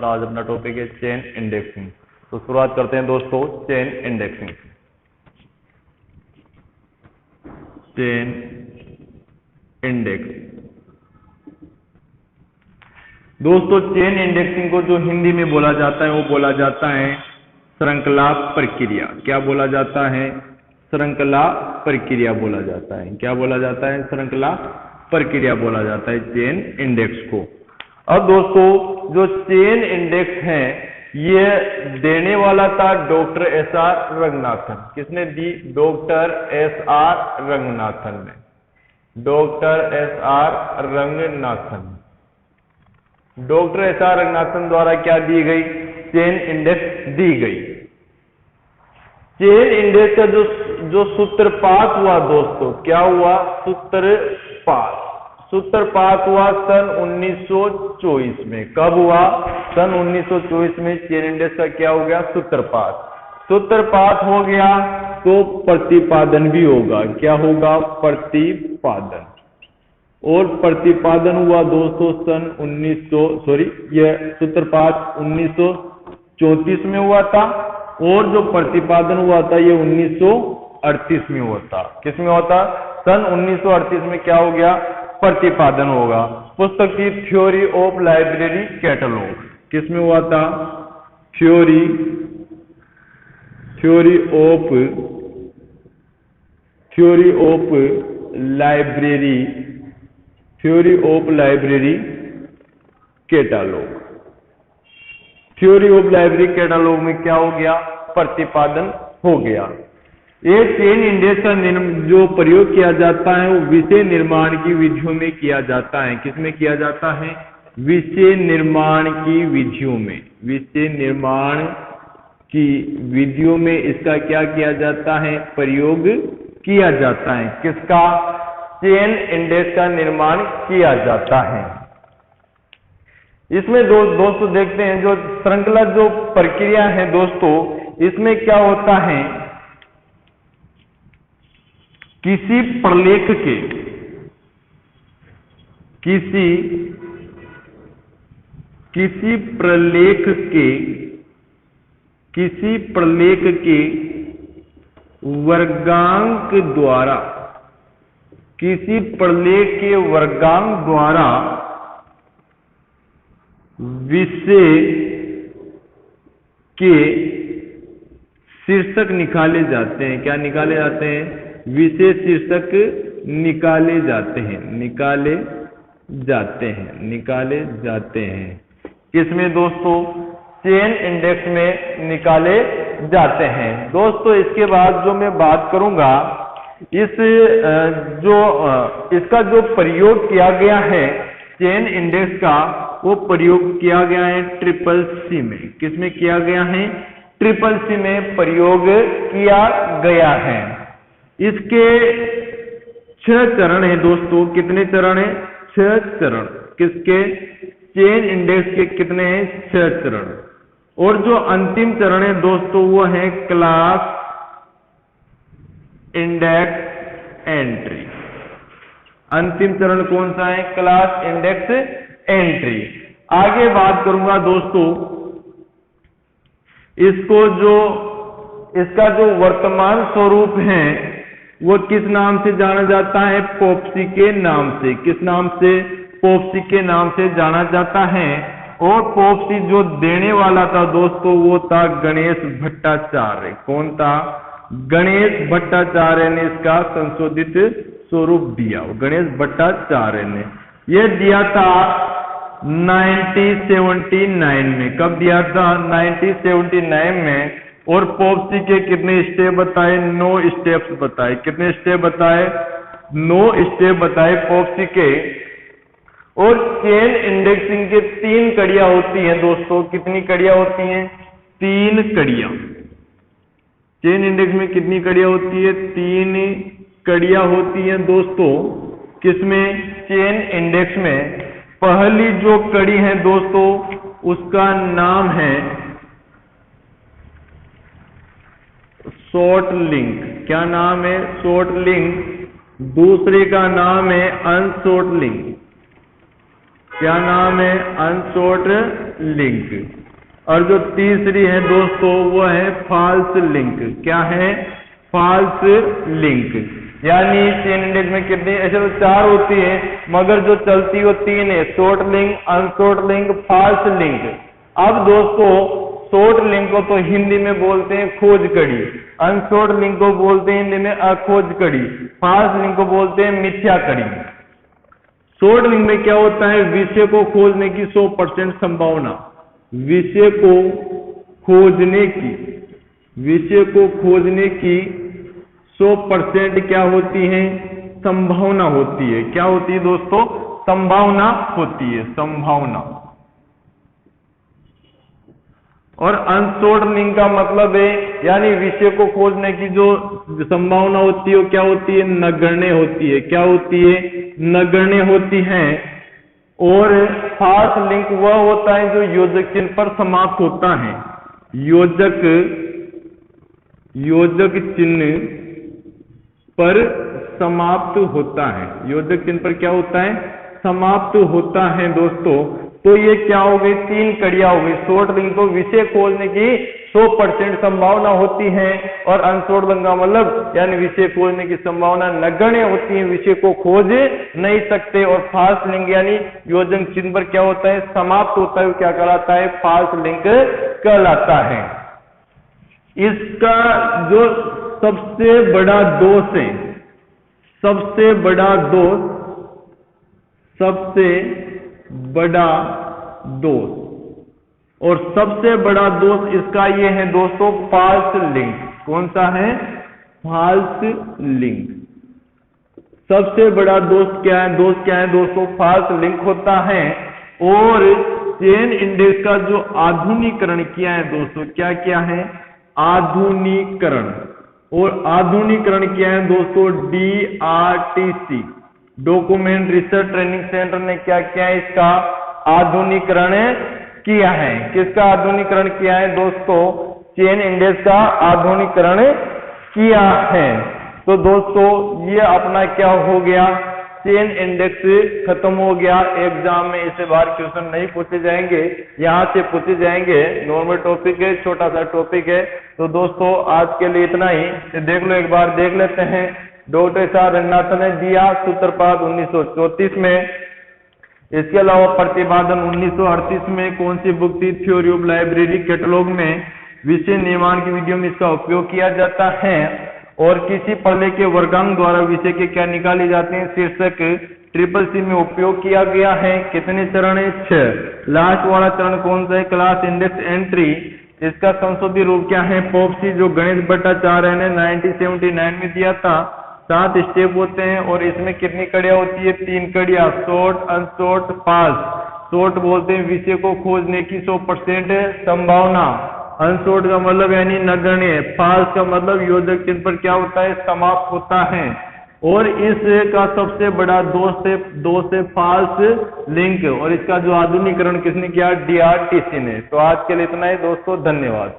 आज अपना टॉपिक है चेन इंडेक्सिंग। तो शुरुआत करते हैं दोस्तों चेन इंडेक्सिंग। चेन इंडेक्स दोस्तों, चेन इंडेक्सिंग को जो हिंदी में बोला जाता है वो बोला जाता है श्रृंखला प्रक्रिया। क्या बोला जाता है? श्रृंखला प्रक्रिया बोला जाता है। क्या बोला जाता है? श्रृंखला प्रक्रिया बोला जाता है चेन इंडेक्स को। अब दोस्तों जो चेन इंडेक्स है ये देने वाला था डॉक्टर एस.आर. रंगनाथन। किसने दी? डॉक्टर एस.आर. रंगनाथन ने। डॉक्टर एस.आर. रंगनाथन। डॉक्टर एस.आर. रंगनाथन द्वारा क्या दी गई? चेन इंडेक्स दी गई। चेन इंडेक्स का जो सूत्रपात हुआ दोस्तों, क्या हुआ? सूत्रपात हुआ सन 1924 में। कब हुआ? सन 1924 में चेन इंडेक्स का क्या हो गया? सूत्रपात हो गया तो प्रतिपादन भी होगा। क्या होगा? प्रतिपादन। और प्रतिपादन हुआ दोस्तों सन 1900 यह सूत्रपात 1934 में हुआ था और जो प्रतिपादन हुआ था ये 1938 में हुआ था। किस में हुआ था? सन 1938 में क्या हो गया? प्रतिपादन होगा। पुस्तक थी थ्योरी ऑफ लाइब्रेरी कैटलॉग। किस में हुआ था? Theory of library catalogue. Theory of library catalogue में क्या हो गया? प्रतिपादन हो गया। ये चेन इंडेक्स का जो प्रयोग किया जाता है वो विषय निर्माण की विधियों में किया जाता है। किसमें किया जाता है? विषय निर्माण की विधियों में। विषय निर्माण की विधियों में इसका क्या किया जाता है? प्रयोग किया जाता है। किसका? चेन इंडेक्स का निर्माण किया जाता है। इसमें दोस्तों देखते हैं जो श्रृंखला जो प्रक्रिया है दोस्तों, इसमें क्या होता है? किसी प्रलेख के वर्गांक द्वारा विषय के शीर्षक निकाले जाते हैं। क्या निकाले जाते हैं? विषय शीर्षक निकाले जाते हैं। किसमें दोस्तों? चेन इंडेक्स में निकाले जाते हैं। दोस्तों इसके बाद जो मैं बात करूंगा इसका जो प्रयोग किया गया है चेन इंडेक्स का, वो प्रयोग किया गया है CCC में। किसमें किया गया है? CCC में प्रयोग किया गया है। इसके 6 चरण है दोस्तों। कितने चरण है? 6 चरण। किसके? चेन इंडेक्स के कितने हैं? 6 चरण। और जो अंतिम चरण है दोस्तों वो है क्लास इंडेक्स एंट्री। अंतिम चरण कौन सा है? Class index entry. आगे बात करूंगा दोस्तों इसका जो वर्तमान स्वरूप है वो किस नाम से जाना जाता है? पॉप्सी के नाम से। किस नाम से? पॉप्सी के नाम से जाना जाता है। और पॉप्सी जो देने वाला था दोस्तों वो था गणेश भट्टाचार्य। कौन था? गणेश भट्टाचार्य ने इसका संशोधित स्वरूप दिया। गणेश भट्टाचार्य ने यह दिया था 1979 में। कब दिया था? 1979 में। और पॉप्सी के कितने स्टेप बताए? 9 स्टेप्स बताए। कितने स्टेप बताए? 9 स्टेप बताए पॉप्सी के। और चेन इंडेक्सिंग के 3 कड़ियां होती हैं दोस्तों। कितनी कड़ियां होती हैं? 3 कड़ियां। चेन इंडेक्स में कितनी कड़ियां होती है? 3 कड़ियां होती हैं दोस्तों। किसमें? चेन इंडेक्स में। पहली जो कड़ी है दोस्तों उसका नाम है शॉर्ट लिंक। क्या नाम है? Short link. दूसरे का नाम है अनसॉर्ट लिंक। क्या नाम है? अनसॉर्ट लिंक। और जो तीसरी है दोस्तों वो है फॉल्स लिंक। क्या है? False link. यानी चेन इंडेक्स में कितनी, ऐसे तो 4 होती है मगर जो चलती वो 3 है, short link, unsort link, false link. अब दोस्तों शॉर्ट लिंक को तो हिंदी में बोलते हैं खोज कड़ी, अनसॉर्ट लिंक को बोलते हैं हिंदी में अखोज कड़ी, फॉल्स लिंक को बोलते हैं मिथ्या कड़ी। शॉर्ट लिंक में क्या होता है? विषय को खोजने की 100% संभावना, विषय को खोजने की 100% क्या होती है? संभावना होती है। क्या होती है दोस्तों? संभावना होती है, संभावना। और अनसॉर्ट लिंक का मतलब है यानी विषय को खोजने की जो संभावना होती है वो क्या होती है? नगण्य होती है। क्या होती है? नगण्य होती है। और फॉल्स लिंक वह होता है जो योजक चिन्ह पर समाप्त होता है, योजक चिन्ह पर समाप्त होता है, योजक चिन्ह पर क्या होता है? समाप्त होता है दोस्तों। तो ये क्या हो गई? 3 कड़ियां हो गई। शॉर्ट लिंक को विषय खोजने की 100% संभावना होती है और अनसॉर्ट लिंक का मतलब यानी विषय खोजने की संभावना नगण्य होती है, विषय को खोज नहीं सकते। और फॉल्स लिंक यानी योजक चिन्ह पर क्या होता है? समाप्त होता है, क्या कहलाता है? फॉल्स लिंक कहलाता है। इसका जो सबसे बड़ा दोष है, सबसे बड़ा दोष और सबसे बड़ा दोष इसका ये है दोस्तों फॉल्स लिंक। कौन सा है? False link. सबसे बड़ा दोष क्या है? दोस्तों फॉल्स लिंक होता है। और चेन इंडेक्स का जो आधुनिकीकरण किया है दोस्तों, क्या किया है? आधुनिकीकरण। और आधुनिकीकरण किया है दोस्तों DRTC, document research training centre ने क्या किया है? इसका आधुनिकीकरण किया है। किसका आधुनिकीकरण किया है दोस्तों? चेन इंडेक्स का आधुनिकीकरण किया है। तो दोस्तों ये अपना क्या हो गया? चेन इंडेक्स खत्म हो गया। एग्जाम में इससे बाहर क्वेश्चन नहीं पूछे जाएंगे, यहाँ से पूछे जाएंगे। नॉर्मल टॉपिक है, छोटा सा टॉपिक है। तो दोस्तों आज के लिए इतना ही। देख लो, एक बार देख लेते हैं। डॉक्टर साहब रंगनाथन ने दिया सूत्रपात 1934 में। इसके अलावा प्रतिपादन 1938 में कौन सी बुक थी? थ्योरी ऑफ लाइब्रेरी कैटलॉग में विषय निर्माण की विधियों में इसका उपयोग किया जाता है। और किसी पढ़ने के वर्गांक द्वारा विषय के क्या निकाले जाते हैं? शीर्षक CCC में उपयोग किया गया है। कितने चरण है? 6। लास्ट वाला चरण कौन सा है? Class index entry. इसका संशोधित रूप क्या है? पॉप्सी, जो गणेश भट्टाचार्य ने 1979 में दिया था। 7 स्टेप होते हैं और इसमें कितनी कड़ियां होती है? 3 कड़ियां, शॉर्ट, अनशॉर्ट, फॉल्स। शॉर्ट बोलते हैं विषय को खोजने की 100% संभावना, अनशॉर्ट का मतलब यानी नगण्य, फॉल्स का मतलब योजक चिन्ह पर क्या होता है? समाप्त होता है। और इसका सबसे बड़ा दोष है फॉल्स लिंक। और इसका जो आधुनिकीकरण किसने किया? DRTC ने। तो आज के लिए इतना ही दोस्तों, धन्यवाद।